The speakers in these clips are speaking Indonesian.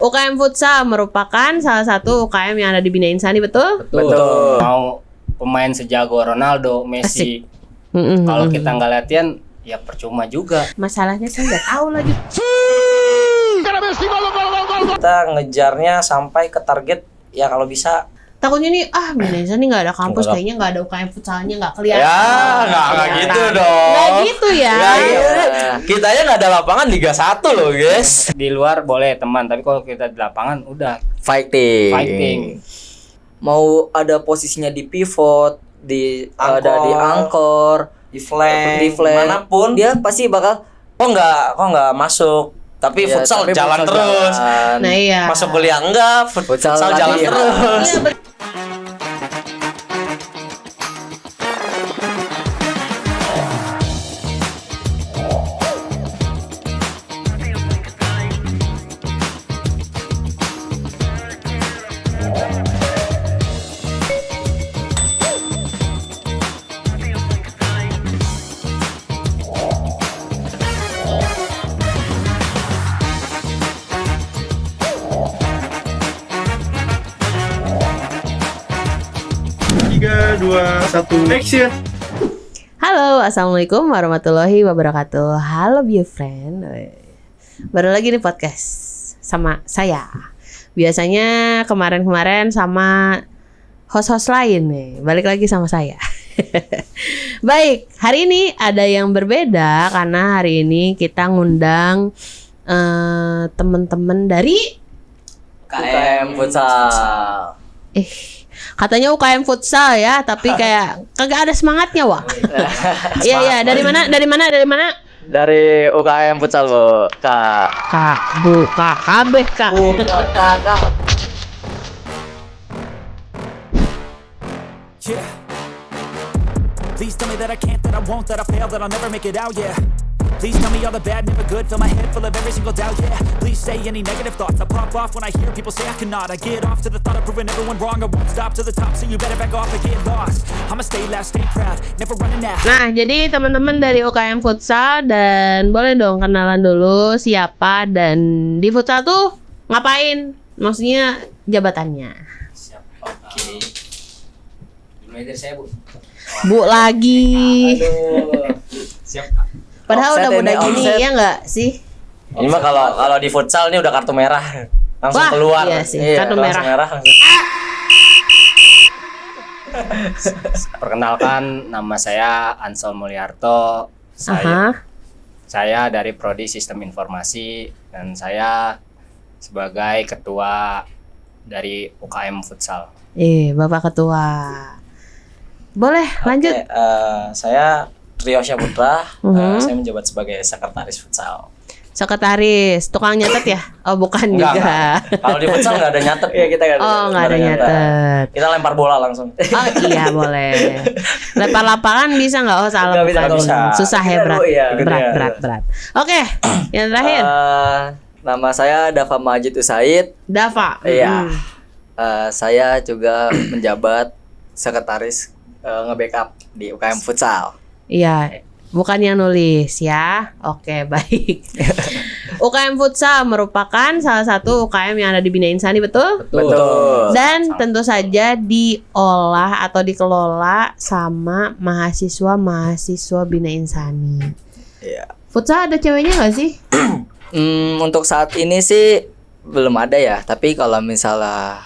UKM Futsal merupakan salah satu UKM yang ada di Bina Insani, betul? Betul. Mau pemain sejago Ronaldo, Messi, kalau kita nggak latihan, ya percuma juga. Masalahnya saya nggak tahu lagi. Kita ngejarnya sampai ke target ya kalau bisa. Takutnya nih, Bina Insani nggak ada kampus, kayaknya nggak ada UKM Futsalnya, nggak kelihatan. Ya, nggak gitu dong. Nggak gitu ya. Kita aja nggak ada lapangan Liga 1 loh, guys. Di luar boleh teman, tapi kalau kita di lapangan udah Fighting. Mau ada posisinya di pivot, ada di angkor, Di flank, manapun dia pasti bakal kok nggak masuk. Tapi ya, futsal tapi jalan futsal terus. jalan. Nah iya. Masuk kuliah enggak, futsal jalan latihan. terus. Iya, Action. Halo, assalamualaikum warahmatullahi wabarakatuh. Halo Biofriend, baru lagi nih podcast sama saya. Biasanya kemarin-kemarin sama host-host lain nih, balik lagi sama saya. Baik, hari ini ada yang berbeda karena hari ini kita ngundang teman-teman dari UKM Futsal. Katanya UKM Futsal ya, tapi kayak kagak ada semangatnya, Wak. Iya, dari mana? Dari UKM Futsal, Bu. Kak. Kabeh, Kak. Yeah. Please tell me that I can't, that I won't, that I fail, that I'll never make it out, yeah. Please tell me all the bad, never good, fill my head full of every single doubt, yeah. Please say any negative thoughts, I pop off when I hear people say I cannot. I get off to the thought of proving everyone wrong, I won't stop to the top, so you better back off and get lost. I'ma stay loud, stay proud, never running out. Nah, jadi teman-teman dari UKM Futsal, dan boleh dong kenalan dulu siapa dan di futsal tuh ngapain? Maksudnya jabatannya. Siap. Oke. Dimulai dari saya, Bu. Bu lagi. Siap. Padahal udah Offset muda ini, gini offset. ya nggak sih? Ini mah kalau di futsal ini udah kartu merah. Langsung Wah, keluar. iya sih, kartu langsung merah. langsung. Perkenalkan, nama saya Ansel Mulyaarto. Saya dari Prodi Sistem Informasi dan saya sebagai ketua dari UKM Futsal. Bapak ketua. Boleh lanjut. Oke, saya Trio Syaputra, saya menjabat sebagai sekretaris futsal. Sekretaris, tukang nyatet ya? Oh, bukan juga. Enggak. Kalau di futsal nggak ada nyatet. Iya, kita nggak ada. Oh, nggak ada nyatet. Kita lempar bola langsung. Oh iya, boleh. Lempar lapangan bisa nggak? Oh, salah. Nggak bukan. bisa. Susah ya, berat. Iya, Berat. Oke, yang terakhir. Nama saya Dava Majid Usaid. Dava. Iya. Saya juga menjabat sekretaris nge-backup di UKM Futsal. Iya, bukan yang nulis ya. Oke, baik. UKM Futsal merupakan salah satu UKM yang ada di Bina Insani, betul? Betul. Dan tentu saja diolah atau dikelola sama mahasiswa Bina Insani. Iya. Futsal ada ceweknya nggak sih? Untuk saat ini sih belum ada ya. Tapi kalau misalnya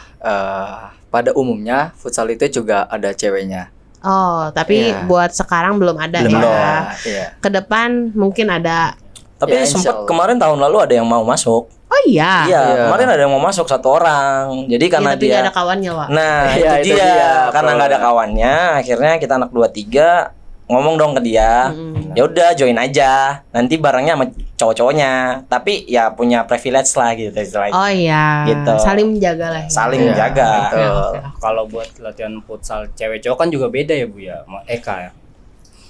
pada umumnya futsal itu juga ada ceweknya. Oh, tapi Iya. buat sekarang belum ada Belum ya. ada. Iya. Kedepan mungkin ada. Tapi Ya, sempat insyaallah. kemarin tahun lalu ada yang mau masuk. Oh iya. Iya, Iya. kemarin ada yang mau masuk 1 orang. Jadi Iya, karena tapi dia nggak ada kawannya, Wak. Nah, Iya, itu itu dia. dia, Karena nggak ada kawannya, akhirnya kita anak 2-3 ngomong dong ke dia. Ya udah join aja. Nanti barengnya sama cowok-cowoknya. Tapi ya punya privilege lah gitu istilahnya. Oh iya. Gitu. Saling menjaga lah. Ya. Saling Iya, menjaga. betul. Kalau buat latihan futsal cewek cowok kan juga beda ya, Bu ya. Sama Eka ya.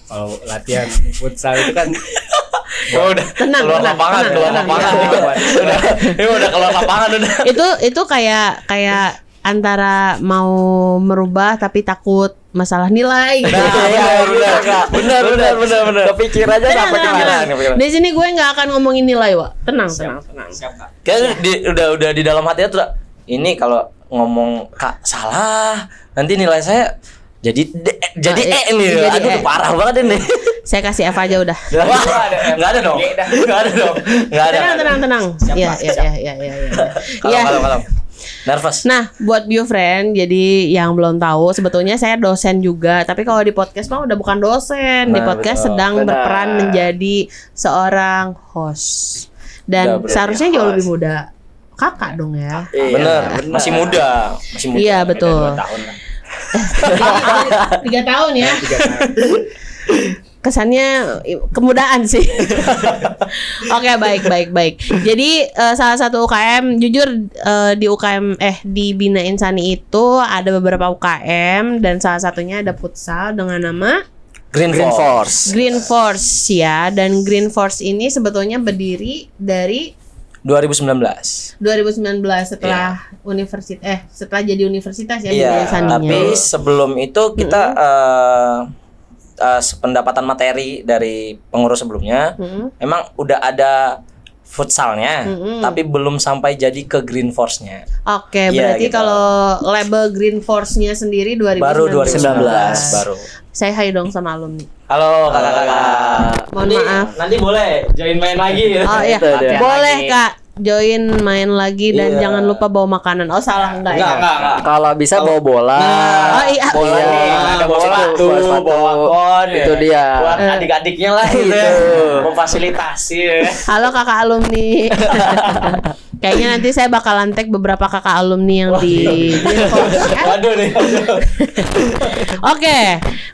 Kalau latihan futsal itu kan Oh, udah Tenang, keluar tenang, lapangan, tenang, keluar tenang, lapangan. tenang. Udah keluar lapangan udah. Itu kayak antara mau merubah tapi takut masalah nilai gitu. Benar. Kepikir aja sampai kemana. Di sini gue nggak akan ngomongin nilai, Wak. Tenang. Kan udah di dalam hatinya tuh ini kalau ngomong Kak salah, nanti nilai saya jadi nih. jadi Aduh E. udah parah banget ini. Saya kasih F aja udah. Wah, enggak ada dong. Enggak ada. Tenang. Iya. Kalau. Nervous. Nah, buat friend, jadi yang belum tahu, sebetulnya saya dosen juga. Tapi kalau di podcast mah udah bukan dosen. Di podcast sedang berperan menjadi seorang host. Dan seharusnya jauh lebih muda. Kakak dong ya. Bener. Masih muda. Iya, betul. 2 tahun lah. 3 tahun ya. Kesannya kemudaan sih. Oke, baik. Jadi salah satu UKM, jujur di UKM di Bina Insani itu ada beberapa UKM dan salah satunya ada futsal dengan nama Green Force. Green Force ya, dan Green Force ini sebetulnya berdiri dari 2019 setelah setelah jadi universitas ya Bina Iya, Insaninya. tapi sebelum itu kita sependapatan materi dari pengurus sebelumnya, emang udah ada futsalnya, tapi belum sampai jadi ke Green Force-nya. Oke, Iya, berarti gitu. kalau label Green Force-nya sendiri 2019. Baru 2019 baru. Saya hai dong sama alumni. Halo kakak-kakak. Mohon maaf. Nanti boleh join main lagi. Oh iya, Itu dia. boleh lagi. Kak. Join main lagi dan Iya. jangan lupa bawa makanan. Oh salah enggak ya? Enggak. Kalau bisa bawa bola. Oh iya. Bola Iya, nih, ada bawa bola sepatu, tuh, bawa sepatu. bawa kon. Itu dia. Buat adik-adiknya lah gitu. Itu. Memfasilitasi. Halo kakak alumni. Kayaknya nanti saya bakalan tag beberapa kakak alumni yang di Green Force ya. Waduh nih. Oke,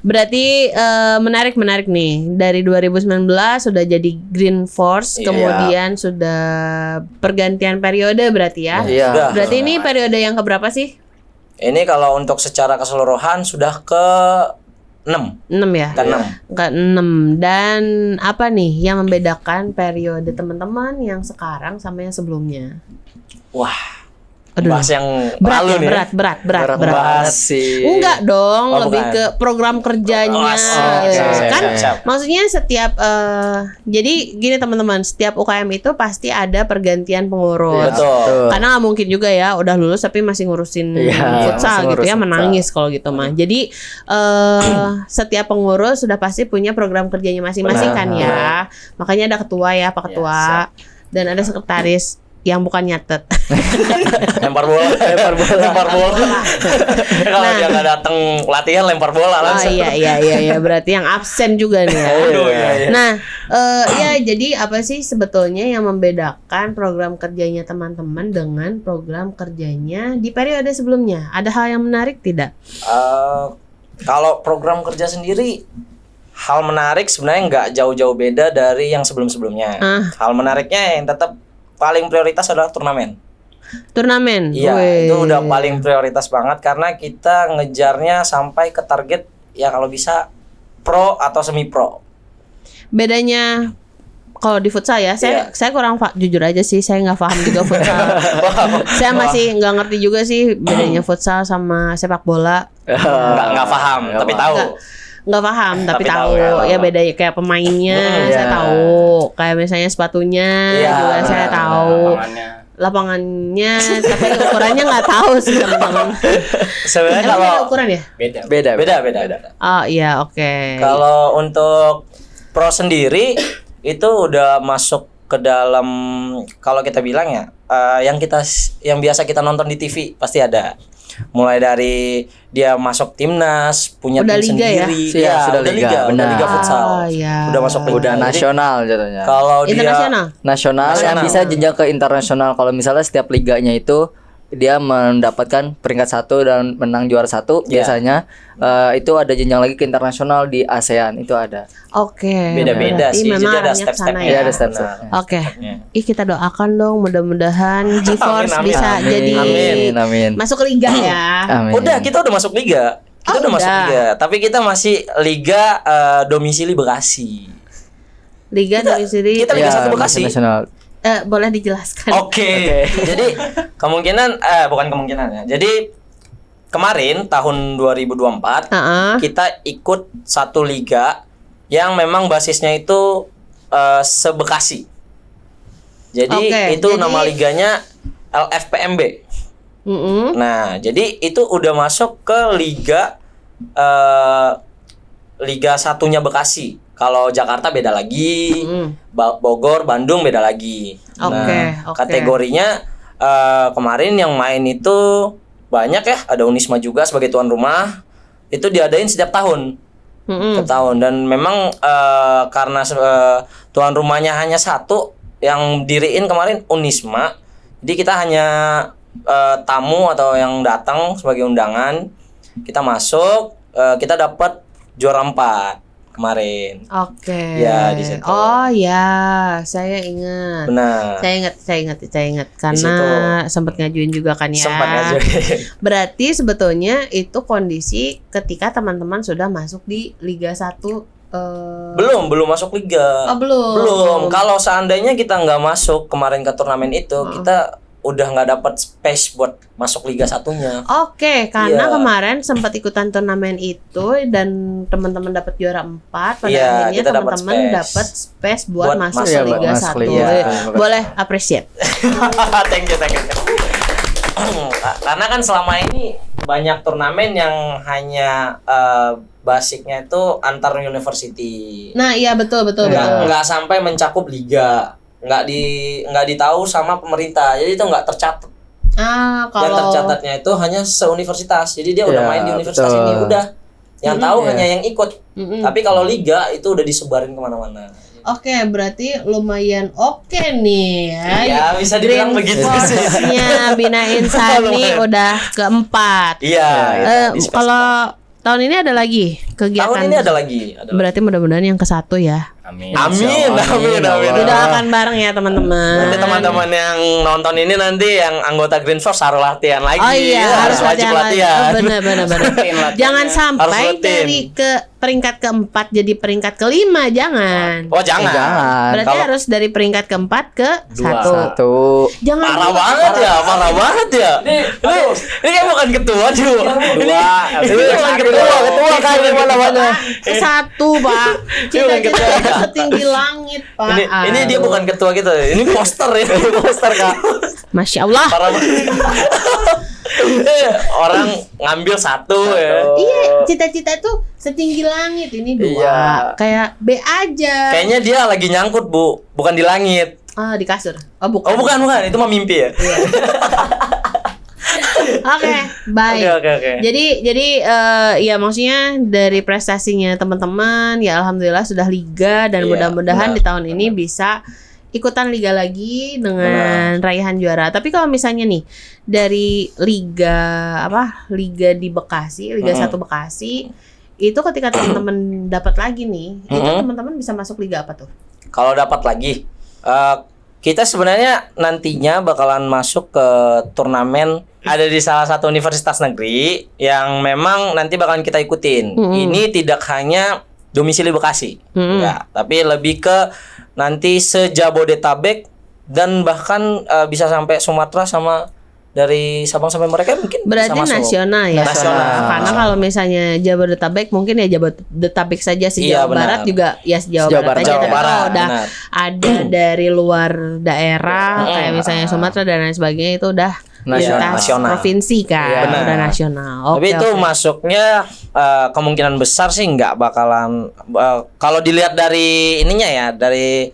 berarti menarik nih. Dari 2019 sudah jadi Green Force, Iya. kemudian sudah pergantian periode berarti ya. Iya. Sudah. Berarti ini periode yang keberapa sih? Ini kalau untuk secara keseluruhan sudah ke 6. 6 ya? Ke-6. Ke-6. Dan apa nih yang membedakan periode teman-teman yang sekarang sama yang sebelumnya? Wah. Aduh. Bahas yang Berat lalu ya, nih. berat. Bahas sih. Enggak dong, Oh, lebih bukan. ke program kerjanya. Oh, siap. Kan Siap. maksudnya setiap jadi gini teman-teman, setiap UKM itu pasti ada pergantian pengurus. Betul. Karena nggak mungkin juga ya udah lulus tapi masih ngurusin Iya, futsal masih gitu ya, ngurus menangis kalau gitu mah. Jadi setiap pengurus sudah pasti punya program kerjanya masing-masing kan ya. Makanya ada ketua ya, Pak Ketua, dan ada sekretaris yang bukan nyatet. Lempar bola. Kalau dia nggak datang latihan lempar bola Oh langsung. iya, berarti yang absen juga nih ya. Aduh, iya. Nah, ya jadi apa sih sebetulnya yang membedakan program kerjanya teman-teman dengan program kerjanya di periode sebelumnya? Ada hal yang menarik tidak? Kalau program kerja sendiri, hal menarik sebenarnya nggak jauh-jauh beda dari yang sebelum-sebelumnya. Hal menariknya yang tetap paling prioritas adalah turnamen. Turnamen. Iya, Wih. itu udah paling prioritas banget karena kita ngejarnya sampai ke target ya kalau bisa pro atau semi pro. Bedanya kalau di futsal ya, saya kurang jujur aja sih, saya nggak paham juga futsal. Saya masih nggak ngerti juga sih bedanya futsal sama sepak bola. Nggak paham, tapi tahu. Nggak paham tapi Tapi tahu tahu. ya bedanya kayak pemainnya saya tahu, kayak misalnya sepatunya juga saya tahu, lapangannya tapi ukurannya nggak tahu sih teman-teman. Sebenarnya Emang kalau beda ukuran ya? beda. Oh iya, oke. Kalau untuk pro sendiri itu udah masuk ke dalam, kalau kita bilang ya yang biasa kita nonton di TV pasti ada. Mulai dari dia masuk timnas, punya Udah tim liga ya? sendiri. Iya, sudah liga, udah benar. liga futsal. Iya. Udah masuk liga. Udah Jadi, nasional jatuhnya. Kalau dia Internasional. Nasional yang Nasional. bisa jenjang ke internasional. Kalau misalnya setiap liganya itu dia mendapatkan peringkat 1 dan menang juara 1 Iya. biasanya itu ada jenjang lagi ke internasional di ASEAN itu ada. Oke. beda-beda berarti sih. memang Jadi ada arahnya ke step-stepnya. sana Iya, ya. ada step-stepnya. Oke. Stepnya. Ih, kita doakan dong mudah-mudahan GeForce Amin, bisa amin. jadi Amin. masuk ke liga ya. Amin. Udah, kita udah masuk liga. Kita Oh, udah masuk udah. liga. Tapi kita masih liga domisili Bekasi. Liga domisili. kita Liga 1 Bekasi. Nasional. Boleh dijelaskan? Oke. Jadi bukan kemungkinan ya. Jadi kemarin tahun 2024 kita ikut satu liga yang memang basisnya itu se-Bekasi. Jadi itu nama liganya LFPMB. Nah, jadi itu udah masuk ke Liga satunya Bekasi. Kalau Jakarta beda lagi, Bogor, Bandung beda lagi. Kategorinya kemarin yang main itu banyak ya. Ada Unisma juga sebagai tuan rumah. Itu diadain setiap tahun. Setiap tahun. Dan memang karena tuan rumahnya hanya satu, yang diriin kemarin Unisma. Jadi kita hanya tamu atau yang datang sebagai undangan. Kita masuk, kita dapat juara 4 kemarin. Ya, di situ. Oh ya, saya ingat. Benar. Saya ingat karena sempat ngajuin juga kan ya. Sempat ngajuin. Berarti sebetulnya itu kondisi ketika teman-teman sudah masuk di Liga 1. Belum masuk liga. Belum. Kalau seandainya kita nggak masuk kemarin ke turnamen itu, kita udah nggak dapat space buat masuk liga satunya. Karena kemarin sempat ikutan turnamen itu dan teman-teman dapat juara 4, pada akhirnya teman-teman dapat space buat masuk liga 1. Boleh appreciate. Thank you. Karena kan selama ini banyak turnamen yang hanya basicnya itu antar university. Nah, iya betul. Nggak sampai mencakup liga. Nggak ditahu sama pemerintah, jadi itu nggak tercatat. Yang tercatatnya itu hanya seuniversitas, jadi dia udah main di universitas ini udah, yang tahu hanya yang ikut. Tapi kalau liga itu udah disebarin kemana-mana. Berarti lumayan nih ya. Ya bisa dibilang begitu sih. Bina Insani udah keempat. Iya. Kalau tahun ini ada lagi kegiatan. Tahun ini ada lagi. Berarti mudah-mudahan yang ke-1 ya. Amin. Doakan bareng ya teman-teman. Nanti teman-teman yang nonton ini nanti yang anggota Green Force harus latihan lagi. Oh iya, harus wajib latihan. Benar. Jangan sampai dari peringkat ke-4 jadi peringkat ke-5, jangan. Oh, jangan. Berarti harus dari peringkat ke-4 ke 1. Jangan. Parah banget ya. Ini kan bukan ketua juga. Ini bukan ketua kan yang namanya. Ke-1, Pak. Cita-cita setinggi langit, Pak. Ini dia bukan ketua kita. Ini poster ya. Poster, Kak. Masya Allah. Parah banget. Orang ngambil 1 ya. Iya, cita-cita tuh setinggi langit, ini 2. Kayak B aja. Kayaknya dia lagi nyangkut, Bu. Bukan di langit. Di kasur. Bukan. Bukan. Itu mah mimpi ya. Baik. Oke. Jadi ya maksudnya dari prestasinya teman-teman ya alhamdulillah sudah liga dan mudah-mudahan di tahun ini bisa ikutan liga lagi dengan raihan juara. Tapi kalau misalnya nih dari liga di Bekasi, Liga 1 Bekasi, itu ketika teman-teman dapat lagi nih, itu teman-teman bisa masuk liga apa tuh? Kalau dapat lagi, kita sebenarnya nantinya bakalan masuk ke turnamen ada di salah satu universitas negeri yang memang nanti bakalan kita ikutin. Ini tidak hanya domisili Bekasi, ya, tapi lebih ke nanti se-Jabodetabek dan bahkan bisa sampai Sumatera sama dari Sabang sampai Merauke mungkin berarti bisa masuk. Nasional ya. Nasional. Karena kalau misalnya Jabodetabek mungkin ya Jabodetabek saja sih, Jawa Barat juga ya Jawa Barat aja. Tapi kalau udah ada dari luar daerah kayak misalnya Sumatera dan lain sebagainya itu udah nasional provinsi kan, udah nasional. Tapi itu masuknya kemungkinan besar sih nggak bakalan kalau dilihat dari ininya ya, dari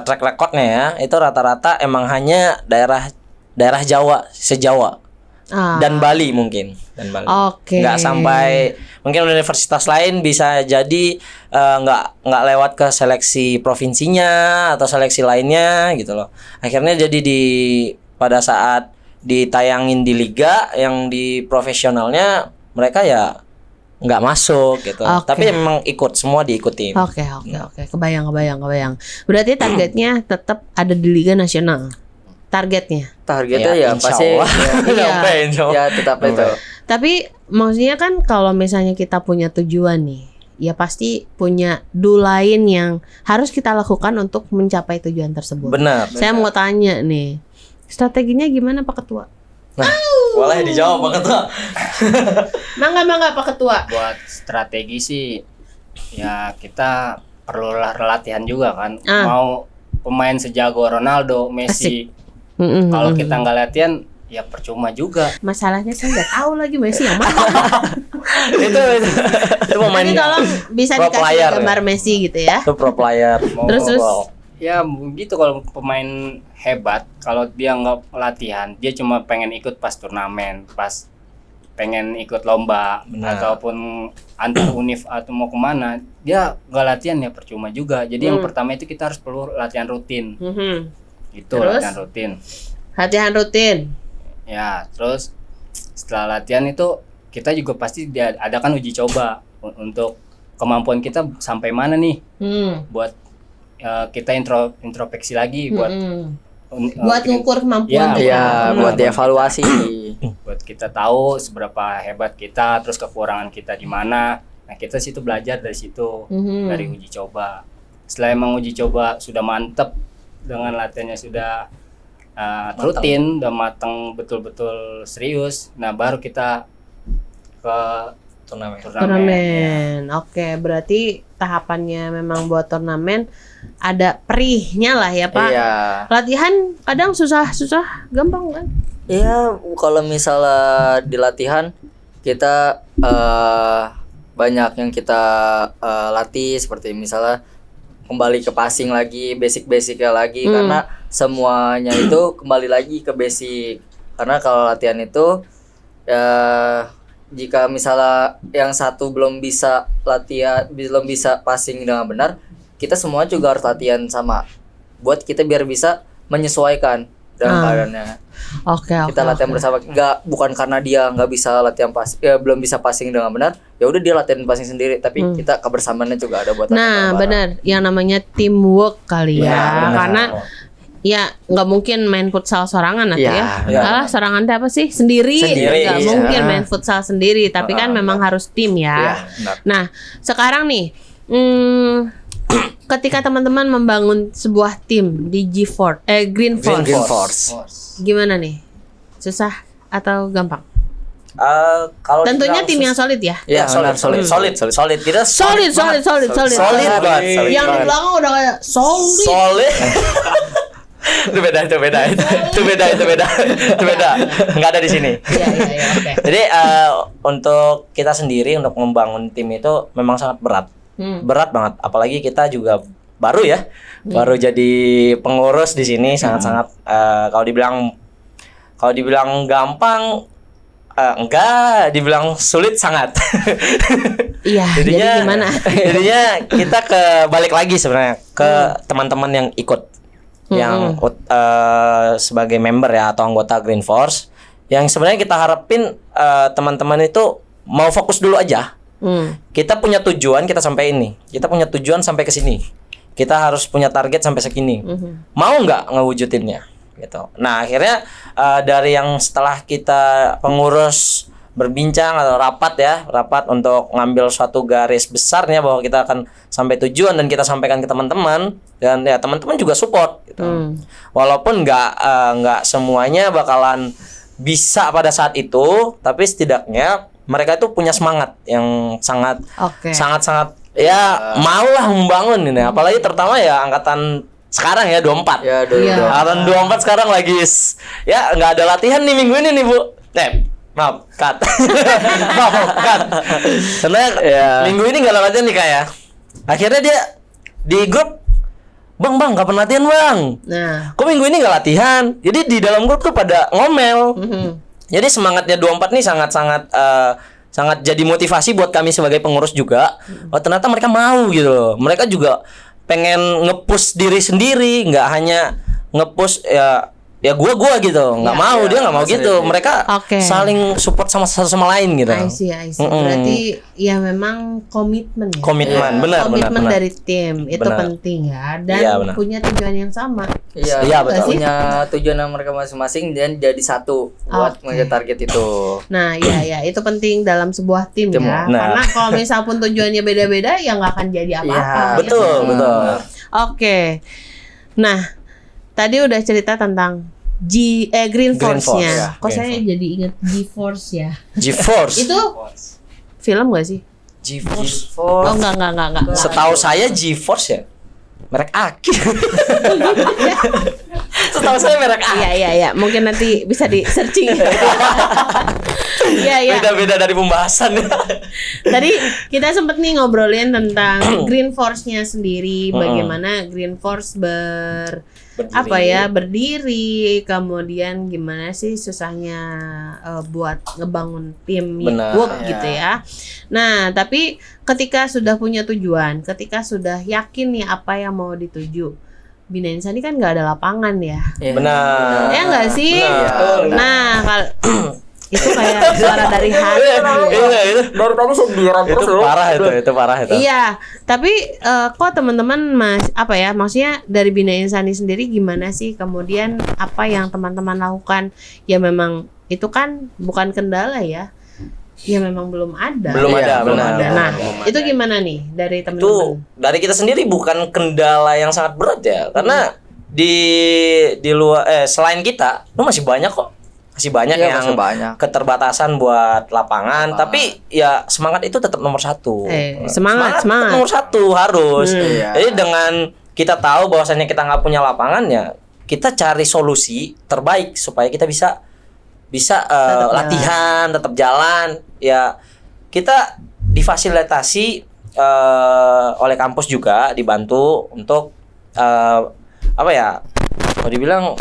track recordnya ya, itu rata-rata emang hanya daerah Jawa, se-Jawa dan Bali mungkin, nggak sampai mungkin universitas lain bisa jadi nggak lewat ke seleksi provinsinya atau seleksi lainnya gitu loh. Akhirnya jadi pada saat ditayangin di liga yang di profesionalnya mereka ya nggak masuk gitu. Tapi memang ikut, semua diikutin. Oke. Kebayang. Berarti targetnya tetap ada di liga nasional. Targetnya ya pasti ya tetap itu. Tapi maksudnya kan kalau misalnya kita punya tujuan nih, ya pasti punya lain yang harus kita lakukan untuk mencapai tujuan tersebut. Benar. Saya mau tanya nih, strateginya gimana Pak Ketua? Boleh dijawab Pak Ketua. Mangga Pak Ketua. Buat strategi sih ya kita perlu latihan juga kan. Mau pemain sejago Ronaldo, Messi, kalau kita nggak latihan ya percuma juga. Masalahnya saya nggak tahu lagi Messi yang mana. itu pemain. Jadi tolong bisa pro dikasih player, gambar ya. Messi gitu ya. Itu pro player. Terus Ya begitu kalau pemain hebat, kalau dia nggak latihan, dia cuma pengen ikut pas turnamen, pas pengen ikut lomba, ataupun antar univ atau mau kemana, dia nggak latihan ya percuma juga. Jadi yang pertama itu kita harus perlu latihan rutin. Itu Terus? latihan rutin. Latihan rutin. Ya, terus setelah latihan itu kita juga pasti ada kan uji coba untuk kemampuan kita sampai mana nih. Buat kita introspeksi lagi buat ngukur kemampuan. Iya, buat dievaluasi. Buat kita tahu seberapa hebat kita, terus kekurangan kita di mana. Nah, kita situ belajar dari situ, dari uji coba. Setelah emang uji coba sudah mantep dengan latihannya sudah rutin, udah matang betul-betul serius. Nah, baru kita ke turnamen. Oke, berarti tahapannya memang buat turnamen ada perihnya lah ya Pak. Iya. Latihan kadang susah, gampang kan? Iya, kalau misalnya di latihan kita banyak yang kita latih, seperti misalnya kembali ke passing lagi, basic-basicnya lagi, karena semuanya itu kembali lagi ke basic. Karena kalau latihan itu jika misalnya yang satu belum bisa passing dengan benar, kita semua juga harus latihan sama, buat kita biar bisa menyesuaikan dengan keadaannya. Oke. Kita latihan bersama, bukan karena dia nggak bisa latihan belum bisa passing dengan benar, ya udah dia latihan passing sendiri, tapi kita kebersamaannya juga ada buat latihan bareng-bareng. Benar, yang namanya teamwork kali ya, benar. karena ya nggak mungkin main futsal sorangan atau Ya. sorangan itu apa sih, sendiri nggak mungkin main futsal sendiri, tapi kan memang harus tim ya. Nah sekarang nih ketika teman-teman membangun sebuah tim di Green Force, gimana nih, susah atau gampang? Kalau Tentunya tim yang solid ya. Ya, solid. Kita Solid banget. Yang di belakang udah kayak solid. Itu beda. Nggak ada di sini. Iya, oke. Jadi untuk kita sendiri untuk membangun tim itu memang sangat berat. Berat banget, apalagi kita juga baru ya. Baru jadi pengurus di sini, sangat-sangat kalau dibilang gampang enggak, dibilang sulit sangat. Iya, jadi gimana? Jadinya kita balik lagi sebenarnya ke teman-teman yang ikut, yang sebagai member ya atau anggota Green Force, yang sebenarnya kita harapin teman-teman itu mau fokus dulu aja. Kita punya tujuan, kita sampai ini. Kita punya tujuan sampai ke sini. Kita harus punya target sampai segini. Mau nggak ngewujudinnya? Gitu. Nah akhirnya dari yang setelah kita pengurus berbincang atau rapat untuk ngambil suatu garis besarnya bahwa kita akan sampai tujuan dan kita sampaikan ke teman-teman, dan ya teman-teman juga support gitu. Walaupun nggak semuanya bakalan bisa pada saat itu, tapi setidaknya mereka itu punya semangat yang sangat ya maulah membangun ini, apalagi terutama ya angkatan sekarang ya 24. Ya, angkatan 24 sekarang lagi ya nggak ada latihan nih minggu ini nih Bu. Maaf, cut. Sebenarnya minggu ini nggak ada latihan nih kayak. Akhirnya dia di grup, Bang, kapan latihan Bang? Nah, Kok minggu ini nggak latihan? Jadi di dalam grup tuh pada ngomel. Jadi semangatnya 24 nih sangat jadi motivasi buat kami sebagai pengurus juga. Oh ternyata mereka mau gitu loh. Mereka juga pengen nge-push diri sendiri, nggak hanya nge-push ya gua gitu, nggak mau, dia nggak mau gitu. Mereka saling support sama lain gitu. I see. Berarti ya memang komitmen ya. Benar. Komitmen dari tim itu penting ya, dan punya tujuan yang sama. Iya, betul. Punya tujuan mereka masing-masing dan jadi satu buat mengejar target itu. Nah, iya itu penting dalam sebuah tim ya. Karena kalau misal pun tujuannya beda-beda ya nggak akan jadi apa-apa. Betul. Oke. Nah, tadi udah cerita tentang Green Green Force-nya. Force, Kok Green saya Force. jadi inget G-Force ya? GeForce. Itu film gak sih? GeForce. Oh enggak. Setahu saya GeForce ya. Merek aki. Setahu saya merek aki. Iya. Mungkin nanti bisa di searching. Iya. Beda-beda dari pembahasan. Tadi kita sempet nih ngobrolin tentang Green Force-nya sendiri, bagaimana Green Force berdiri, kemudian gimana sih susahnya buat ngebangun tim Benar, work gitu ya. Nah, tapi ketika sudah punya tujuan, ketika sudah yakin nih apa yang mau dituju, Bina Insani kan nggak ada lapangan ya. Benar. Ya nggak sih? Benar. Nah, kalau itu kayak suara dari hati. Itu Dari tadi sendirian terus itu lu. parah itu. Iya, tapi kok teman-teman maksudnya dari Bina Insani sendiri gimana sih? Kemudian apa yang teman-teman lakukan? Ya memang itu kan bukan kendala ya. Ya memang belum ada. Belum ada, benar. Nah, itu gimana nih dari Itu teman-teman? dari kita sendiri bukan kendala yang sangat berat ya, karena di luar selain kita, lu masih banyak kok. Masih banyak Iya, yang masih banyak. keterbatasan buat lapangan, tapi ya semangat itu tetap nomor satu. Semangat. tetap nomor satu harus. Iya. Jadi dengan kita tahu bahwasannya kita nggak punya lapangan ya, kita cari solusi terbaik supaya kita bisa latihan, tetap jalan. Ya kita difasilitasi oleh kampus juga, dibantu untuk kalau dibilang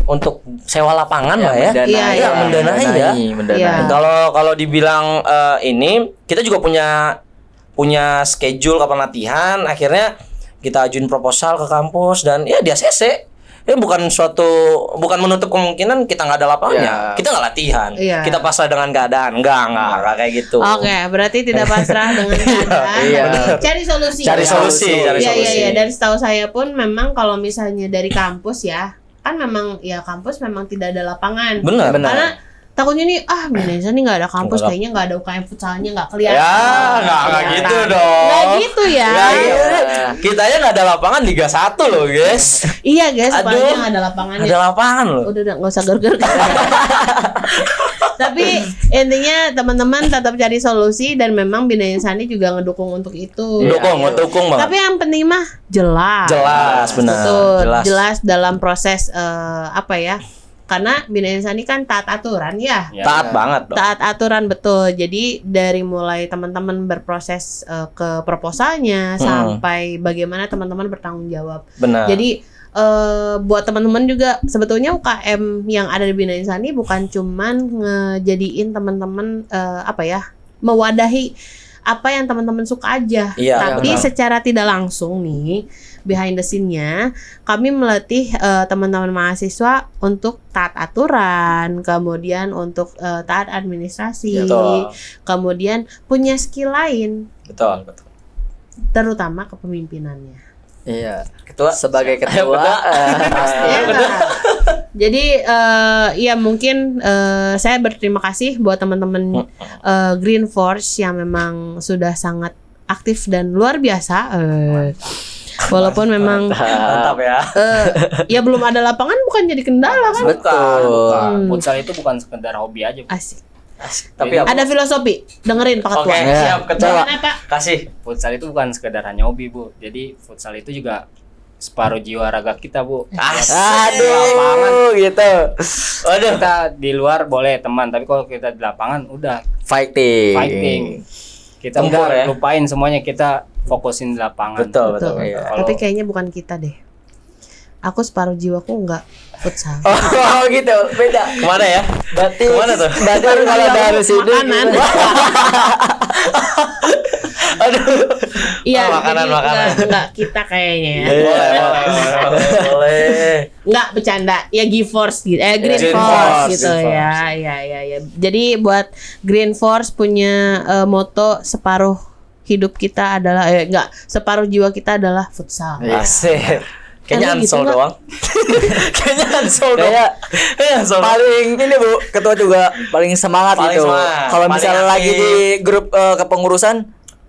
untuk sewa lapangan lah ya. Mendanai ya. Iya. Kalau dibilang ini kita juga punya schedule kapan latihan, akhirnya kita ajuin proposal ke kampus dan ya di ACC. Bukan menutup kemungkinan kita nggak ada lapangannya. Kita nggak latihan. Iya. Kita pasrah dengan keadaan. Enggak kayak gitu. Oke, berarti tidak pasrah dengan keadaan. Tapi cari solusi. Cari solusi. Iya. Dan setahu saya pun memang kalau misalnya dari kampus ya, kan memang ya kampus memang tidak ada lapangan. Benar. Karena takutnya nih Bina Insani nggak ada kampus, Nggak ada. kayaknya nggak ada UKM futsalnya, nggak kelihatan. Ya, nggak gitu dong. Nggak gitu ya. Kita aja nggak ada lapangan Liga 1 loh, guys. Iya guys, Aduh. paling nggak ada lapangannya. Ada lapangan loh. Udah nggak usah ger-ger. Tapi intinya teman-teman tetap cari solusi dan memang Bina Insani juga ngedukung untuk itu. Dukung banget. Tapi yang penting mah jelas. Jelas, benar. Betul, jelas dalam proses karena Bina Insani kan taat aturan ya. Taat banget dong. Taat aturan betul. Jadi dari mulai teman-teman berproses ke proposalnya sampai bagaimana teman-teman bertanggung jawab. Benar. Jadi buat teman-teman juga sebetulnya UKM yang ada di Bina Insani bukan cuman ngejadiin teman-teman mewadahi apa yang teman-teman suka aja. Iya, Tapi benar. secara tidak langsung nih behind the scene-nya kami melatih teman-teman mahasiswa untuk taat aturan, kemudian untuk taat administrasi, Betul. kemudian punya skill lain Betul. terutama kepemimpinannya. Iya. Ketua Sebagai ketua. Ya, jadi ya mungkin saya berterima kasih buat teman-teman Green Force yang memang sudah sangat aktif dan luar biasa. Walaupun memang mantap ya. ya belum ada lapangan bukan jadi kendala kan? Betul. Futsal itu bukan sekedar hobi aja, Bu. Asik. Tapi Ada filosofi, dengerin Pak Oke, Ketua. siap ketua. Gimana, Pak? Kasih. Futsal itu bukan sekedar hanya hobi, Bu. Jadi futsal itu juga separuh jiwa raga kita, Bu. Aduh, gitu. Waduh. Kita di luar boleh teman, tapi kalau kita di lapangan udah fighting. Kita Tempur udah ya. lupain semuanya, kita fokusin di lapangan. Betul. Iya. Tapi kayaknya bukan kita deh. Aku separuh jiwaku enggak futsal. Oh gitu, beda. Kemana ya? Kemana tuh? Berarti kalau dari sini Makanan. Aduh. Iya, makanan. enggak kita kayaknya ya. Boleh. Enggak bercanda, ya GeForce gitu. Green Green Force Force, gitu Green ya. Ya. Jadi buat Green Force punya moto separuh hidup kita adalah separuh jiwa kita adalah futsal. Asik. Kayaknya Emang gitu Ansol nggak? doang. Kayaknya Ansol doang. Kayak Ansol paling ini Bu, ketua juga paling semangat Paling gitu. semangat, Kalau paling misalnya aktif. lagi di grup kepengurusan,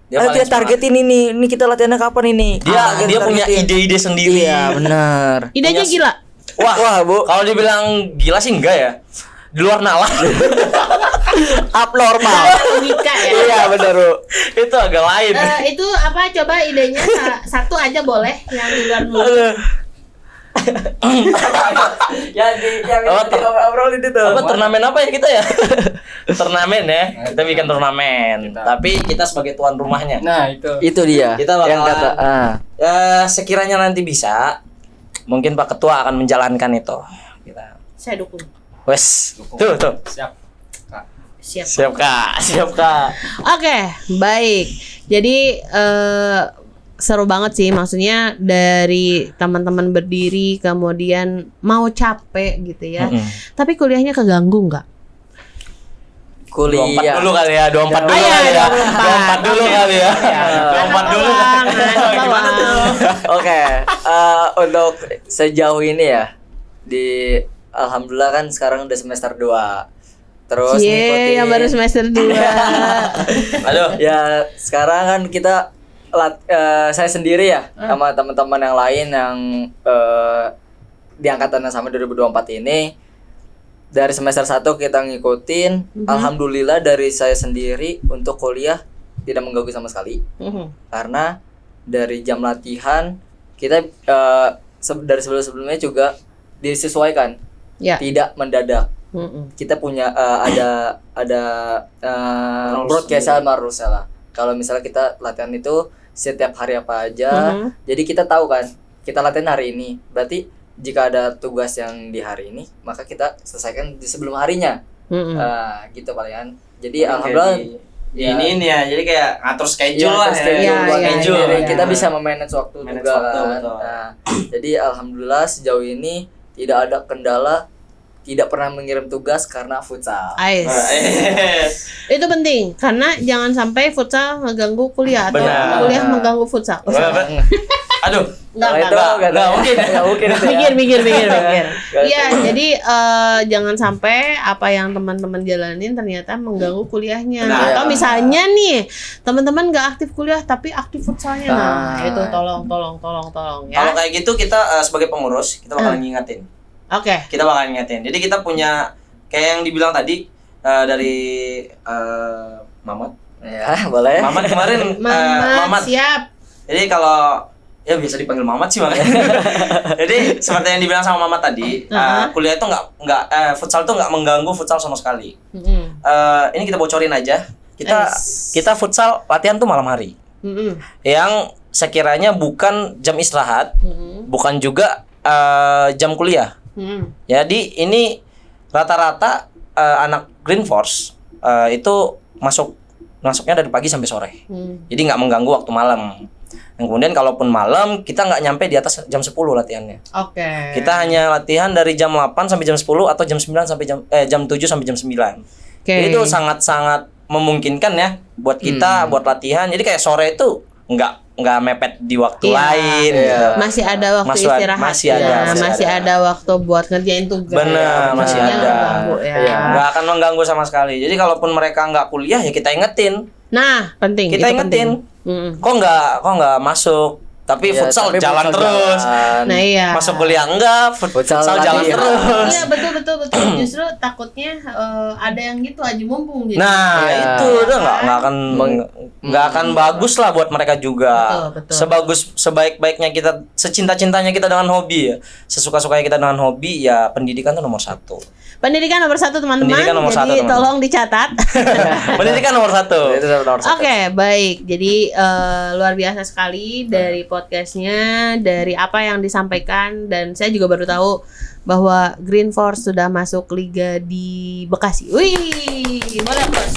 Dia kita paling target ini nih kita latihannya kapan ini? Dia punya ide-ide sendiri. Iya, benar. Idenya gila. Wah, Bu. Kalau dibilang gila sih enggak ya. Di luar nalar. Abnormal. Logika ya. Iya, benar, Bu. Itu agak lain. Itu apa coba idenya satu aja boleh yang di luar mulut. Aduh. Obrolin itu. Apa turnamen apa ya kita ya? Turnamen ya. Kita bikin turnamen. Tapi kita sebagai tuan rumahnya. Nah, itu. Itu dia. Kita bakalan yang kata ya sekiranya nanti bisa, mungkin Pak Ketua akan menjalankan itu. Kita. Saya dukung. Wes. Tuh. Siap. Kak. Siap. Siap, Kak. Oke, baik. Jadi seru banget sih, maksudnya dari teman-teman berdiri kemudian mau capek gitu ya. Tapi kuliahnya keganggu nggak? 24 kuliah. dulu kali ya, 24 dulu Oh, iya, kali ya. 24 dulu kali ya. 24 dulu. Gimana tuh? Oke, untuk sejauh ini ya di alhamdulillah kan sekarang udah semester 2. Terus Cie, yang baru semester 2. Aduh. ya sekarang kan kita saya sendiri ya sama teman-teman yang lain yang di angkatan yang sama 2024 ini dari semester 1 kita ngikutin. Alhamdulillah dari saya sendiri untuk kuliah tidak mengganggu sama sekali. Karena dari jam latihan kita dari sebelumnya juga disesuaikan. Ya. Tidak mendadak. Kita punya ada broadcast sama rules lah. Kalau misalnya kita latihan itu setiap hari apa aja, jadi kita tahu kan kita latihan hari ini. Berarti jika ada tugas yang di hari ini, maka kita selesaikan di sebelum harinya. Gitu palingan. Jadi alhamdulillah Ini ya, jadi kayak ngatur schedule lah ya. Schedule. Kita bisa memanage waktu Manage juga waktu, kan. betul. Nah, jadi alhamdulillah sejauh ini tidak ada kendala, tidak pernah mengirim tugas karena futsal. Itu penting karena jangan sampai futsal mengganggu kuliah atau Benar. kuliah mengganggu futsal. Aduh. Enggak. Nggak mungkin. Mikir. Iya, jadi jangan sampai apa yang teman-teman jalanin ternyata mengganggu kuliahnya. Benar. Atau misalnya nih, teman-teman nggak aktif kuliah tapi aktif futsalnya. Nah, itu tolong ya. Kalau kayak gitu kita sebagai pengurus kita bakalan ngingetin. Oke. Kita bakalan ngingetin. Jadi kita punya kayak yang dibilang tadi dari Mamat. Ya, boleh. Mamat kemarin Mamat, siap. Jadi kalau ya biasa dipanggil Mamat sih makanya. Jadi seperti yang dibilang sama Mamat tadi, kuliah itu nggak futsal itu nggak mengganggu futsal sama sekali. Ini kita bocorin aja. Kita futsal latihan tuh malam hari. Yang sekiranya bukan jam istirahat, bukan juga jam kuliah. Jadi ini rata-rata anak Green Force itu masuknya dari pagi sampai sore. Jadi nggak mengganggu waktu malam. Dan kemudian kalaupun malam kita nggak nyampe di atas jam 10 latihannya. Oke. Kita hanya latihan dari jam 8 sampai jam 10 atau jam 9 sampai jam 7 sampai jam 9. Jadi itu sangat-sangat memungkinkan ya buat kita buat latihan. Jadi kayak sore itu nggak mepet di waktu lain. Gitu. Masih ada waktu istirahat. Masih ada waktu buat ngerjain tugas. Benar, masih ada. Nggak akan mengganggu sama sekali. Jadi kalaupun mereka nggak kuliah ya kita ingetin. Nah, penting. Kita ingetin. Kok nggak masuk? Tapi futsal jalan terus. Nah iya. Masuk kuliah enggak, futsal jalan terus. Iya betul. Justru takutnya ada yang gitu aja mumpung gitu. Nah itu udah nggak akan bagus lah buat mereka juga. Betul. Sebaik-baiknya kita, secinta-cintanya kita dengan hobi ya, sesuka-sukanya kita dengan hobi ya, pendidikan itu nomor 1. Pendidikan nomor 1 teman-teman. Pendidikan nomor jadi 1, teman-teman. tolong dicatat. Pendidikan nomor 1. Oke, baik. Jadi luar biasa sekali dari podcastnya, dari apa yang disampaikan, dan saya juga baru tahu bahwa Green Force sudah masuk liga di Bekasi. Wih, boleh bos.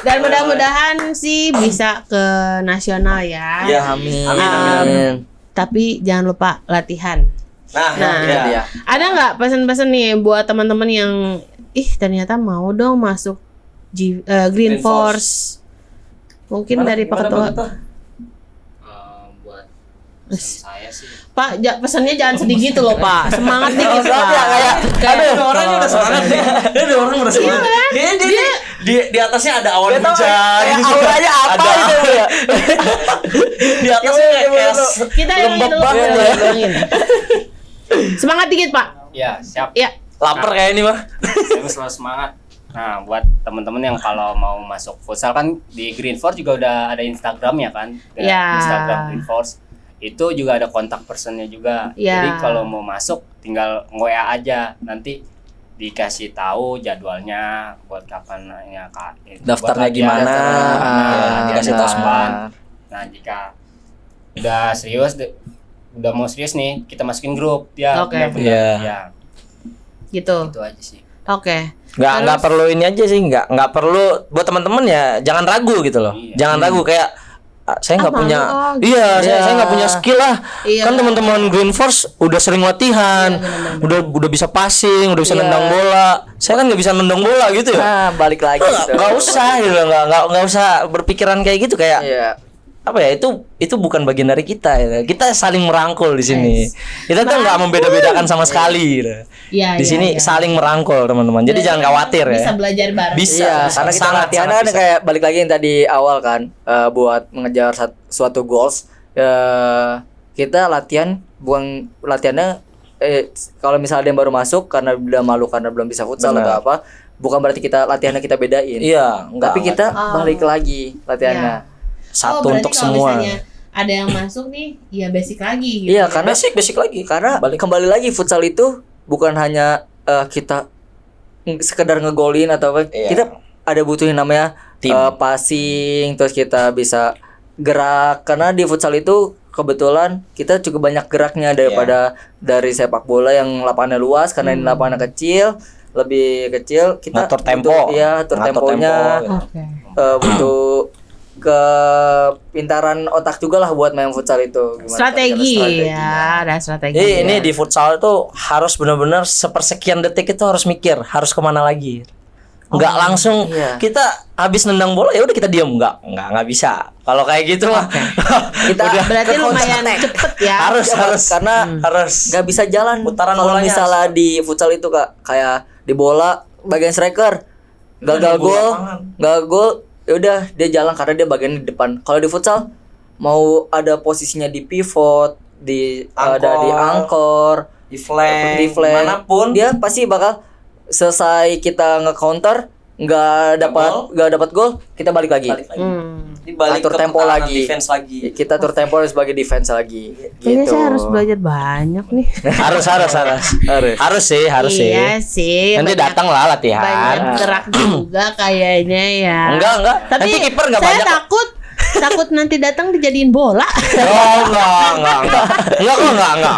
Dan mudah-mudahan sih bisa ke nasional ya. Ya, Amin. Tapi jangan lupa latihan. Nah, Iya. Ada nggak pesan-pesan nih buat teman-teman yang ternyata mau dong masuk Green Force? Mungkin dari Pak Ketua. Buat pesan saya sih. Pak, pesannya jangan sedih gitu loh Pak. Semangat dikit Pak. Ada orang yang udah semangat nih. Ada orang udah semangat. di atasnya ada awan Gak tau hujan kayak gitu. auranya apa Ada- itu ya. Di atasnya kayak Kita yang lembab dulu banget ya. ya. Semangat dikit, Pak. Ya, siap. Ya. Lapar kayak ini mah. Saya selalu semangat. Nah, buat teman-teman yang kalau mau masuk futsal kan di Green Force juga udah ada Instagramnya kan, ada Ya. Instagram Green Force. Itu juga ada kontak personnya juga. Ya. Jadi kalau mau masuk tinggal nge-WA aja, nanti dikasih tahu jadwalnya buat kapan ya Kak. Daftarnya Buat latihan, gimana? dikasih Dikasih tahu tahu. kapan. Nah, jika udah serius udah mau serius nih, kita masukin grup ya. Oke. benar-benar. Iya. Ya, Gitu. itu aja sih. Oke. Nggak perlu ini aja sih, nggak perlu buat teman-teman ya, jangan ragu gitu loh. Iya. Jangan ragu kayak saya nggak Ah, punya, malu, oh, iya saya nggak punya skill lah. Iya. Kan teman-teman Green Force udah sering latihan, udah bisa passing, udah bisa Iya. nendang bola. Saya kan nggak bisa nendang bola gitu ya. Nah, balik lagi. Nggak usah gitu, nggak usah berpikiran kayak gitu kayak Iya. apa ya, itu bukan bagian dari kita ya. Kita saling merangkul di sini. Kita tuh nggak membeda-bedakan sama sekali gitu. Iya, Di iya, sini iya. saling merangkul teman-teman. Jadi jangan khawatir ya. Bisa belajar bareng. Bisa. Iya, karena kita Sangat, latihan sangat kan bisa. kayak balik lagi yang tadi awal kan, buat mengejar suatu goals. Kita latihan bukan latihannya kalau misalnya ada yang baru masuk karena udah malu karena belum bisa futsal Benar. atau apa, bukan berarti kita latihannya kita bedain. Iya, enggak. Tapi kita Oh. balik lagi latihannya. Satu berarti untuk kalau semua. misalnya ada yang masuk nih, ya basic lagi gitu. Iya, karena Basic lagi. karena Balik. kembali lagi futsal itu bukan hanya kita sekedar ngegolin atau apa. Iya. Kita ada butuh yang namanya Tim. passing, terus kita bisa gerak karena di futsal itu kebetulan kita cukup banyak geraknya daripada dari sepak bola yang lapangannya luas karena ini lapangannya kecil, lebih kecil kita Ngatur tempo. butuh, iya, atur Ngatur temponya, tempo. Oke. butuh kepintaran otak juga lah buat main futsal itu. Gimana Strategi strateginya. ya, ada strategi. Jadi ini di futsal itu harus benar-benar sepersekian detik itu harus mikir harus kemana lagi. Nggak langsung iya. kita habis nendang bola ya udah kita diam, nggak bisa. Kalau kayak gitu mah Kita udah Berarti ke lumayan counter attack. cepet ya. harus Ya, harus karena harus nggak bisa jalan Putaran kalau bolanya misalnya di futsal itu Kak, kayak di bola bagian striker gagal nunggu gol, lapangan. gagal gol, ya udah dia jalan karena dia bagian di depan. Kalau di futsal mau ada posisinya di pivot, ada di angkor, di flank, di flank, manapun dia pasti bakal selesai kita nge-counter nggak dapat gol, kita balik lagi. dibalik Atur ke tempo putaran lagi. defense lagi. Kita atur tempo sebagai defense lagi. Kayaknya Gitu. saya harus belajar banyak nih. harus sih Iya sih. nanti banyak- datang lah latihan. Banyak gerak juga kayaknya ya. Enggak. Tapi Nanti kiper enggak saya banyak. takut nanti datang dijadiin bola. Oh,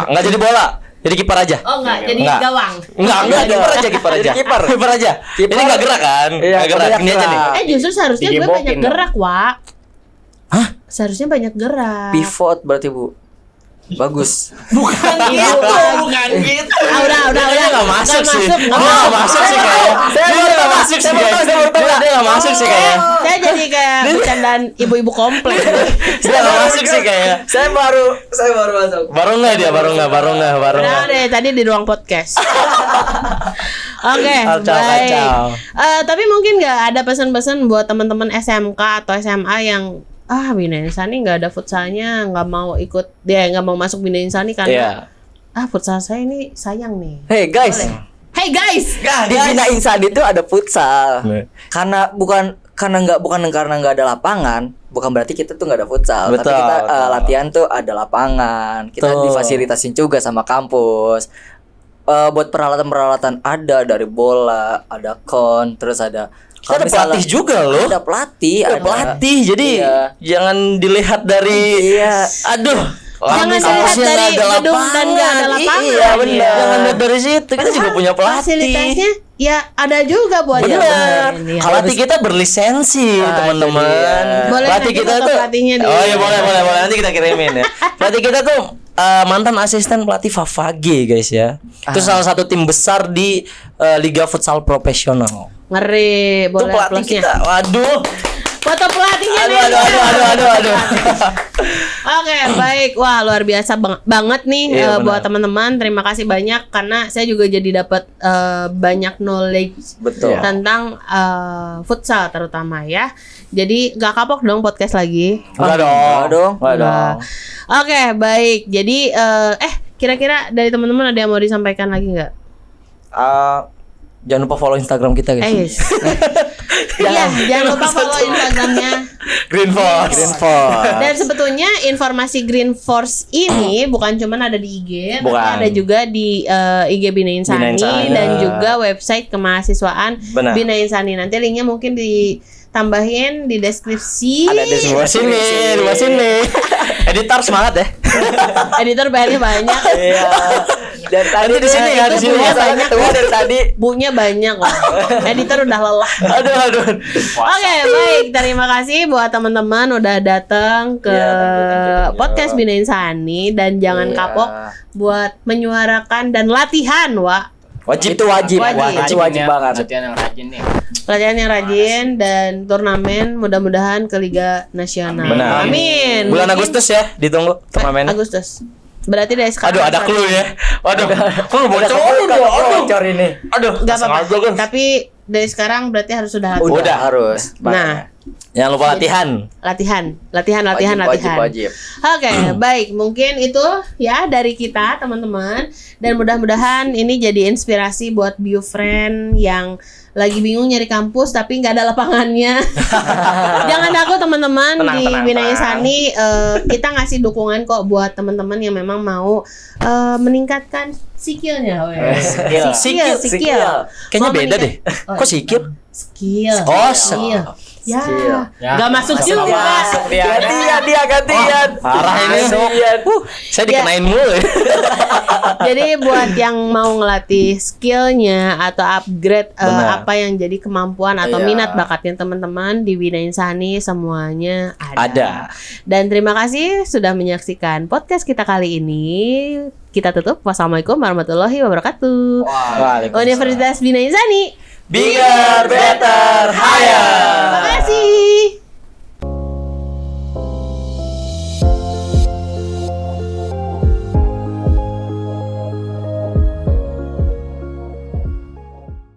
enggak jadi bola. Jadi kiper aja. Oh enggak, jadi Enggak. gawang. Enggak, kiper aja. Kiper aja. Ini enggak gerak kan? Iya, Enggak gerak. banyak Ini aja nih. gerak. Justru seharusnya gue Digembokin banyak dong. gerak, Wak. Hah? Seharusnya banyak gerak. Pivot berarti Bu. Bagus. Bukan gitu. bukan gitu. Udah. Dia enggak masuk sih. Nggak Dia enggak masuk sih kayaknya. Dia enggak masuk sih kayaknya. Dia enggak masuk sih kayaknya. Saya jadi kayak bercandaan ibu-ibu komplek. Dia enggak masuk sih kayaknya. Saya baru masuk. Baru enggak. Udah deh, tadi di ruang podcast. Oke, baik. Kacau. Tapi mungkin nggak ada pesan-pesan buat teman-teman SMK atau SMA yang Bina Insani nggak ada futsalnya, nggak mau ikut, dia nggak mau masuk Bina Insani karena Iya. futsal saya ini sayang nih. Hey guys, Hey guys, di Bina Insani itu ada futsal. Nih. Karena karena nggak ada lapangan, bukan berarti kita tuh nggak ada futsal. Betul, Tapi kita betul. latihan tuh ada lapangan. Kita Betul. difasilitasin juga sama kampus. Buat peralatan-peralatan ada dari bola, ada kon, terus ada. Kita ada kalau misalnya- pelatih juga loh. Ada pelatih, Ada pelatih. Jadi Iya. jangan dilihat dari Iya. aduh. Jangan kampusnya dilihat nggak dari ada gedung dan nggak ada lapangan. Iya benar. Iya. Jangan lihat dari situ. Kita juga punya pelatih. fasilitasnya ya ada juga buat Benar. bener. Iya. Pelatih kita berlisensi, teman-teman. itu dia. Boleh Pelatih nanti kita foto tuh. pelatihnya di- Oh iya boleh nanti kita kirimin ya. Pelatih kita tuh mantan asisten pelatih Favage guys ya. Itu salah satu tim besar di Liga Futsal Profesional. Ngeri, Itu boleh pelatih plusnya. kita. Waduh. Foto pelatihnya nih. Aduh. Oke, baik. Wah, luar biasa banget nih Iya, buat benar. teman-teman. Terima kasih banyak karena saya juga jadi dapat banyak knowledge Betul. tentang futsal terutama ya. Jadi nggak kapok dong podcast lagi. Enggak dong. Oke, baik. Jadi kira-kira dari teman-teman ada yang mau disampaikan lagi nggak? Jangan lupa follow Instagram kita guys. Iya, jangan lupa follow Instagramnya. Green Force. Dan sebetulnya informasi Green Force ini bukan cuman ada di IG, tapi Bukan. ada juga di IG Bina Insani Bina Insani. dan juga website kemahasiswaan Benar. Bina Insani. Nanti linknya mungkin ditambahin di deskripsi. Ada di sebelah sini. Editor semangat ya. Editor bayarnya banyak. Iya. Dan tadi Nanti di sini ya, di sini ya. banyak. Ketemu dari tadi. Bunya banyak loh. Editor udah lelah. Aduh. Oke, baik. Terima kasih buat teman-teman udah datang ke podcast Bina Insani dan jangan Iya. kapok buat menyuarakan dan latihan, Wak. Wajib. Itu wajib Ini banget. latihan yang rajin nih. Latihan yang rajin dan turnamen mudah-mudahan ke Liga Nasional. Benar. Amin. Bulan Mungkin- Agustus ya ditunggu turnamen. Agustus. Berarti dari sekarang. Aduh, ada clue ya. Waduh. Bocor ini. Aduh. Enggak apa-apa. sengaja, kan. Tapi dari sekarang berarti harus sudah latihan. Udah. harus. Nah, Jangan lupa latihan. latihan. Wajib. Oke, baik. Mungkin itu ya dari kita, teman-teman. Dan mudah-mudahan ini jadi inspirasi buat biofriend yang lagi bingung nyari kampus tapi nggak ada lapangannya. Jangan takut teman-teman, Tenang, di tenang, Bina tenang. Insani kita ngasih dukungan kok buat teman-teman yang memang mau meningkatkan skillnya. Skill. Kayaknya Mau beda meningkat- deh. Kok sikit? Skill. Oh, skill. Ya, Skill. nggak masuk juga. Gantian. Parah ini. Saya dikenain mulu. Ya. Jadi buat yang mau ngelatih skillnya atau upgrade Benar. apa yang jadi kemampuan atau Iya. minat bakatnya teman-teman di Bina Insani semuanya ada. Ada. Dan terima kasih sudah menyaksikan podcast kita kali ini. Kita tutup. Wassalamualaikum warahmatullahi wabarakatuh. Universitas Bina Insani. Bigger, better, higher. Terima kasih.